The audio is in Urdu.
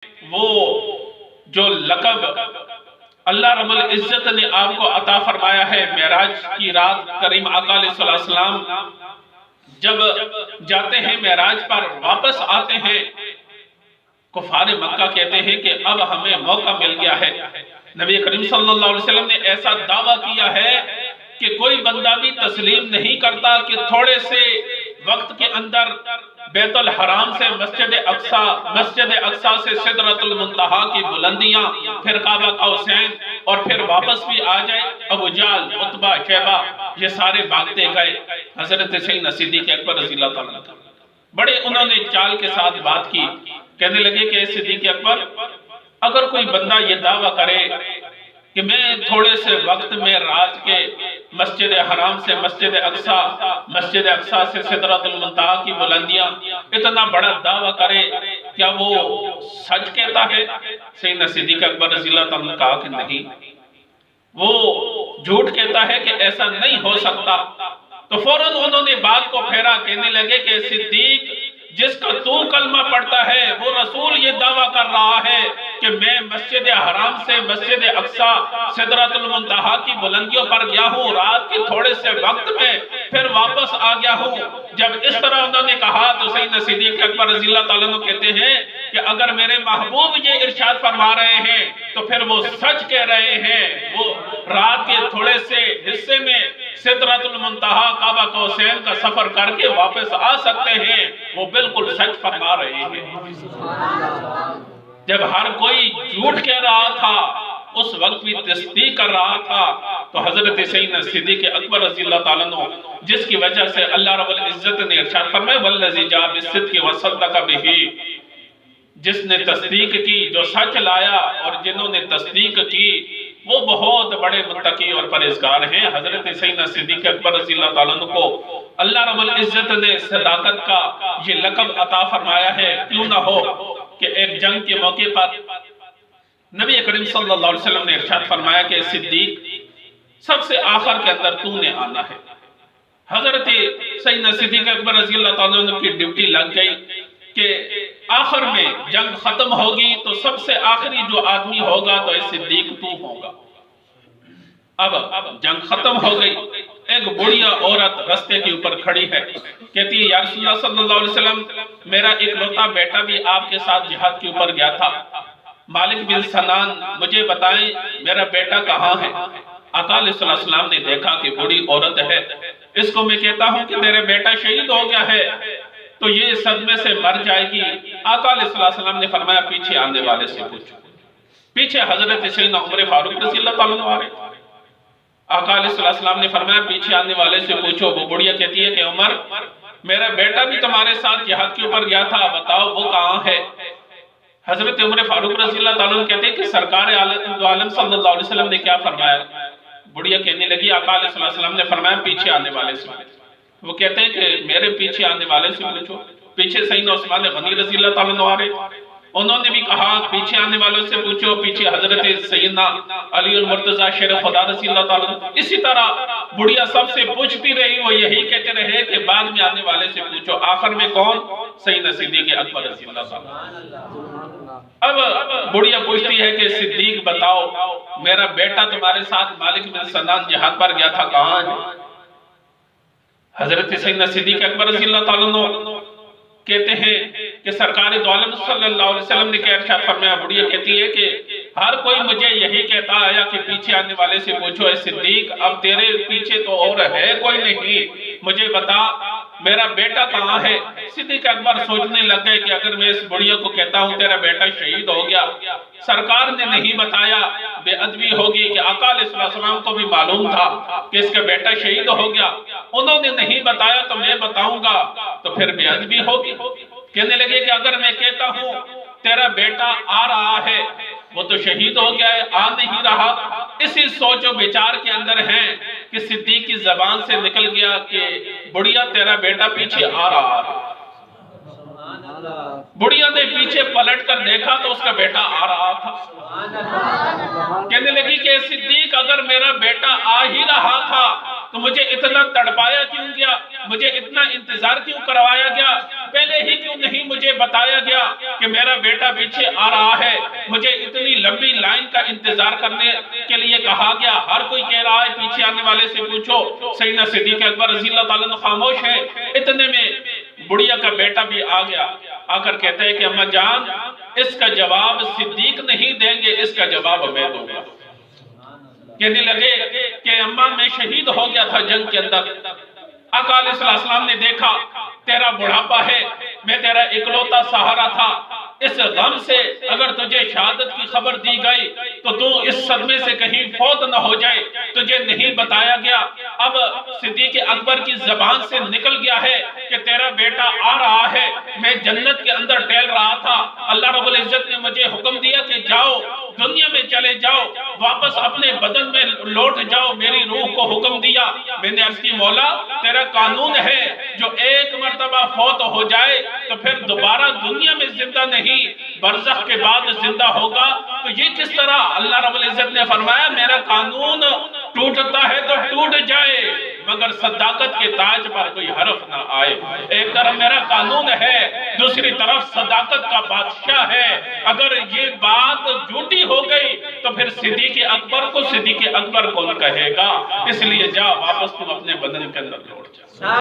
وہ جو لقب اللہ رب العزت نے آپ کو عطا فرمایا ہے معراج کی رات، کریم آقا علیہ السلام جب جاتے ہیں معراج پر، واپس آتے ہیں، کفار مکہ کہتے ہیں کہ اب ہمیں موقع مل گیا ہے۔ نبی کریم صلی اللہ علیہ وسلم نے ایسا دعویٰ کیا ہے کہ کوئی بندہ بھی تسلیم نہیں کرتا کہ تھوڑے سے وقت کے اندر بیت الحرام سے مسجد اقصیٰ سے سدرۃ المنتہا کی بلندیاں، پھر کعبہ قوسین، اور پھر واپس بھی آ جائے۔ ابو جہل، عتبہ، شیبہ یہ سارے بھاگتے گئے۔ حضرت سیدنا صدیق اکبر رضی اللہ تعالیٰ عنہ بڑے انہوں نے چال کے ساتھ بات کی، کہنے لگے کہ صدیق اکبر، اگر کوئی بندہ یہ دعویٰ کرے کہ میں تھوڑے سے وقت میں رات کے مسجد حرام سے مسجد اقصیٰ سے سدرۃ المنتہا کی بلندیاں، اتنا بڑا دعویٰ کرے، کیا وہ سچ کہتا ہے؟ سیدنا صدیق اکبر رضی اللہ تعالیٰ نے کہا کہ نہیں، وہ جھوٹ کہتا ہے کہ ایسا نہیں ہو سکتا۔ تو فوراً انہوں نے بات کو پھیرا، کہنے لگے کہ صدیق، جس کا تو کلمہ پڑھتا ہے وہ رسول یہ دعویٰ کر رہا ہے کہ میں مسجد حرام سے مسجد اقصیٰ سدرۃ المنتہا کی بلندیوں پر گیا ہوں رات کے تھوڑے سے وقت میں، پھر واپس آ گیا ہوں۔ جب اس طرح انہوں نے کہا تو سیدنا صدیق اکبر رضی اللہ تعالیٰ عنہ کہتے ہیں کہ اگر میرے محبوب یہ ارشاد فرما رہے ہیں تو پھر وہ سچ کہہ رہے ہیں، وہ رات کے تھوڑے سے حصے میں سدرۃ المنتہا کعبہ قوسین کا سفر کر کے واپس آ سکتے ہیں، وہ بالکل سچ فرما رہے ہیں۔ جب ہر کوئی جھوٹ کہہ رہا تھا، اس وقت بھی تصدیق کر رہا تھا، تو حضرت سیدنا صدیق اکبر رضی اللہ تعالیٰ عنہ، جس کی وجہ سے اللہ رب العزت نے ارشاد فرمایا والذی جاء بالصدق وصدق بہ، جس نے تصدیق کی، جو سچ لایا اور جنہوں نے تصدیق کی، وہ بہت بڑے متقی اور پرہیزگار ہیں۔ حضرت سیدنا صدیق اکبر رضی اللہ تعالیٰ عنہ کو اللہ رب العزت نے صداقت کا یہ لقب عطا فرمایا ہے۔ کیوں نہ ہو کہ ایک جنگ کے موقع پر نبی کریم صلی اللہ علیہ وسلم نے ارشاد فرمایا کہ صدیق، سب سے آخر کے اندر تو نے آنا ہے۔ حضرت سیدنا صدیق اکبر رضی اللہ تعالیٰ عنہ کی ڈیوٹی لگ گئی کہ آخر میں جنگ ختم ہوگی تو سب سے آخری جو آدمی ہوگا تو صدیق تو ہوگا۔ اب جنگ ختم ہو گئی، ایک بڑھیا عورت رستے کے اوپر کھڑی ہے، کہتی ہے یا رسول اللہ صلی اللہ علیہ وسلم، میرا اکلوتا بیٹا بھی آپ کے ساتھ جہاد کے اوپر گیا تھا، مالک بن سنان، مجھے بتائیں میرا بیٹا کہاں ہے؟ آقا علیہ السلام نے دیکھا کہ بڑی عورت ہے، اس کو میں کہتا ہوں کہ میرا بیٹا شہید ہو گیا ہے تو یہ صدمے سے مر جائے گی۔ آقا علیہ السلام نے فرمایا پیچھے آنے والے سے پوچھو۔ پیچھے حضرت سیدنا عمر فاروق رضی اللہ تعالیٰ عنہ آ رہے۔ آقا علیہ السلام نے فرمایا پیچھے آنے والے سے پوچھو۔ وہ بڑھیا کہتی ہے کہ عمر، میرا بیٹا بھی تمہارے ساتھ جہاد کے اوپر گیا تھا، بتاؤ وہ کہاں ہے؟ حضرت عمر فاروق رضی اللہ تعالیٰ عنہ کہتے ہیں کہ سرکار عالم صلی اللہ علیہ وسلم نے کیا فرمایا؟ بڑھیا کہنے لگی آقا علیہ السلام نے فرمایا پیچھے آنے والے سے۔ وہ کہتے ہیں کہ میرے پیچھے آنے والے سے پوچھو۔ پیچھے سیدنا عثمان غنی رضی اللہ تعالیٰ عنہ آ رہے، انہوں نے بھی کہا پیچھے آنے والوں سے پوچھو۔ پیچھے حضرت سیدنا علی المرتضیٰ شیر خدا رضی اللہ تعالیٰ عنہ۔ اسی طرح بڑھیا سب سے پوچھتی رہی، وہ یہی کہتے رہے کہ بعد میں آنے والے سے پوچھو۔ آخر میں کون؟ سیدنا صدیق اکبر رضی اللہ تعالیٰ عنہ۔ اب بڑھیا پوچھتی ہے کہ صدیق بتاؤ، میرا بیٹا تمہارے ساتھ مالک بن سنان جہاد پر گیا تھا، کہاں ہے؟ حضرت سیدنا صدیق اکبر رضی اللہ تعالیٰ عنہ کہتے ہیں کہ سرکار دو عالم صلی اللہ علیہ وسلم نے کیا ارشاد فرمایا؟ بڑھیا کہتی ہے کہ ہر کوئی مجھے یہی کہتا آیا کہ پیچھے آنے والے سے پوچھو، اے صدیق اب تیرے پیچھے تو اور ہے کوئی نہیں، مجھے بتا میرا بیٹا کہاں ہے؟ صدیق اکبر سوچنے لگ گئے کہ اگر میں اس بڑھیا کو کہتا ہوں تیرا بیٹا شہید ہو گیا، سرکار نے نہیں بتایا، بے ادبی ہوگی کہ آقا علیہ السلام کو بھی معلوم تھا کہ اس کا بیٹا شہید ہو گیا، انہوں نے نہیں بتایا تو میں بتاؤں گا تو پھر بے ادبی ہوگی۔ کہنے لگے کہ اگر میں کہتا ہوں تیرا بیٹا آ رہا ہے، وہ تو شہید ہو گیا ہے، آ نہیں رہا، اسی سوچ و بچار کے اندر ہیں کہ صدیق کی زبان سے نکل گیا کہ بڑھیا تیرا بیٹا پیچھے آ رہا ہے۔ بڑھیا نے پیچھے پلٹ کر دیکھا تو اس کا بیٹا آ رہا تھا۔ کہنے لگی کہ صدیق اگر میرا بیٹا آ ہی رہا تھا تو مجھے اتنا تڑپایا کیوں گیا؟ مجھے اتنا انتظار کیوں کروایا گیا؟ پہلے ہی کیوں نہیں مجھے بتایا گیا کہ میرا بیٹا پیچھے آ رہا ہے؟ مجھے اتنی لمبی لائن کا انتظار کرنے کے لیے کہا گیا۔ ہر کوئی کہہ رہا ہے پیچھے آنے والے سے پوچھو۔ سیدنا صدیق اکبر رضی اللہ تعالیٰ عنہ خاموش ہے۔ اتنے میں بڑھیا کا بیٹا بھی آ گیا، آ کر کہتا ہے کہ اماں جان اس کا جواب صدیق نہیں دیں گے، اس کا جواب میں دوں گا۔ کہنے لگے کہ اماں میں شہید ہو گیا تھا جنگ کے اندر، آقا علیہ السلام نے دیکھا تیرا بڑھاپا ہے، میں تیرا اکلوتا سہارا تھا، اس غم سے اگر تجھے شہادت کی خبر دی گئی تو تو اس صدمے سے کہیں فوت نہ ہو جائے، تجھے نہیں بتایا گیا۔ اب صدیق اکبر کی زبان سے نکل گیا ہے کہ تیرا بیٹا آ رہا ہے، میں جنت کے اندر ٹہل رہا تھا، اللہ رب العزت نے مجھے حکم دیا کہ جاؤ دنیا میں چلے جاؤ، واپس اپنے بدن میں لوٹ جاؤ، میری روح کو حکم دیا۔ میں نے عرض کی مولا تیرا قانون ہے جو ایک مرتبہ فوت ہو جائے تو پھر دوبارہ دنیا میں زندہ نہیں، برزخ کے بعد زندہ ہوگا، تو یہ کس طرح؟ اللہ رب العزت نے فرمایا میرا قانون ٹوٹتا ہے تو ٹوٹ جائے مگر صداقت کے تاج پر کوئی حرف نہ آئے۔ ایک طرف میرا قانون ہے، دوسری طرف صداقت کا بادشاہ ہے، اگر یہ بات جھوٹی ہو گئی تو پھر صدیق اکبر کو صدیق اکبر کون کہے گا؟ اس لیے جا واپس تم اپنے بدن کے اندر